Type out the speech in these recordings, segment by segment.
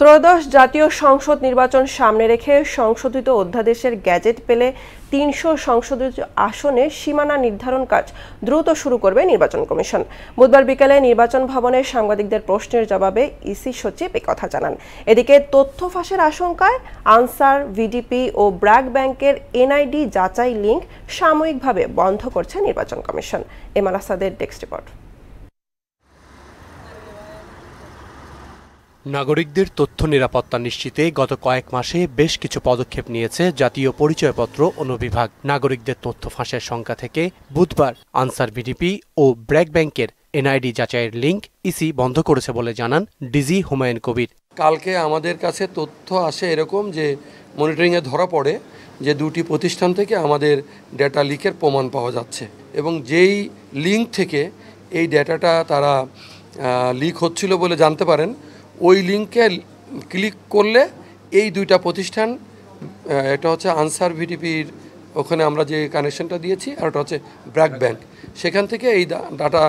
ত্রয়োদশ জাতীয় সংসদ নির্বাচন সামনে রেখে সংশোধিত অধ্যাদেশের গ্যাজেট পেলে ৩০০ সংসদীয় আসনে সীমানা নির্ধারণ কাজ দ্রুত শুরু করবে নির্বাচন কমিশন। বুধবার বিকেলে নির্বাচন ভবনে সাংবাদিকদের প্রশ্নের জবাবে ইসি সচিব একথা জানান। এদিকে তথ্য ফাঁসের আশঙ্কায় আনসার, ভিডিপি ও ব্র্যাক ব্যাংকের এনআইডি যাচাই লিঙ্ক সাময়িকভাবে বন্ধ করছে নির্বাচন কমিশন। এমআর আসাদের ডেস্ক রিপোর্ট। নাগরিকদের তথ্য নিরাপত্তা নিশ্চিতে গত কয়েক মাসে বেশ কিছু পদক্ষেপ নিয়েছে জাতীয় পরিচয়পত্র অনুবিভাগ। নাগরিকদের তথ্য ফাঁসের শঙ্কা থেকে বুধবার আনসার, ভিডিপি ও ব্র্যাক ব্যাংকের এনআইডি যাচাইয়ের লিঙ্ক ইসি বন্ধ করেছে বলে জানান ডিজি হুমায়ুন কবির। কালকে আমাদের কাছে তথ্য আসে এরকম যে মনিটরিংয়ে ধরা পড়ে যে দুটি প্রতিষ্ঠান থেকে আমাদের ডেটা লিকের প্রমাণ পাওয়া যাচ্ছে এবং যেই লিঙ্ক থেকে এই ডেটাটা তারা লিক হচ্ছিল বলে জানতে পারেন, ওই লিঙ্কে ক্লিক করলে এই দুইটা প্রতিষ্ঠান, এটা হচ্ছে আনসার ভিডিপির ওখানে আমরা যে কানেকশনটা দিয়েছি, আর ওটা হচ্ছে ব্র্যাক ব্যাংক, সেখান থেকে এই ডাটা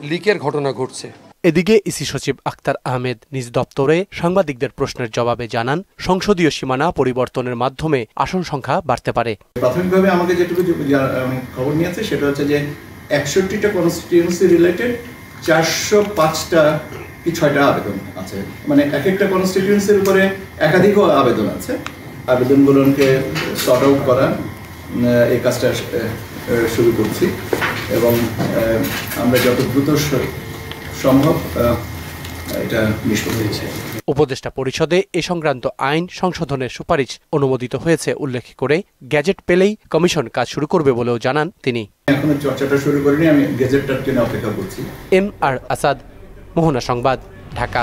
লিকের ঘটনা ঘটছে। এদিকে ইসি সচিব আখতার আহমেদ নিজ দপ্তরে সাংবাদিকদের প্রশ্নের জবাবে জানান, সংসদীয় সীমানা পরিবর্তনের মাধ্যমে আসন সংখ্যা বাড়তে পারে। প্রাথমিকভাবে আমাকে যেটুকু খবর নিয়েছে সেটা হচ্ছে যে 61টা কনস্টিটিউয়েন্সি রিলেটেড 405টা কি 6টা আবেদন আছে, মানে এক একটা কনস্টিটিউয়েন্সির উপরে একাধিক আবেদন আছে। আবেদনগুলোকে সর্ট আউট করা, এই কাজটা শুরু করছি এবং আমরা যত দ্রুত সম্ভব এটা নিষ্পত্তি হয়েছে। উপদেষ্টা পরিষদে এ সংক্রান্ত আইন সংশোধনের সুপারিশ অনুমোদিত হয়েছে উল্লেখ করে গ্যাজেট পেলেই কমিশন কাজ শুরু করবে বলেও জানান তিনি। এখনো চর্চাটা শুরু করিনি, আমি গ্যাজেটটার জন্য অপেক্ষা করছি। এমআর আসাদ, মোহনা সংবাদ, ঢাকা।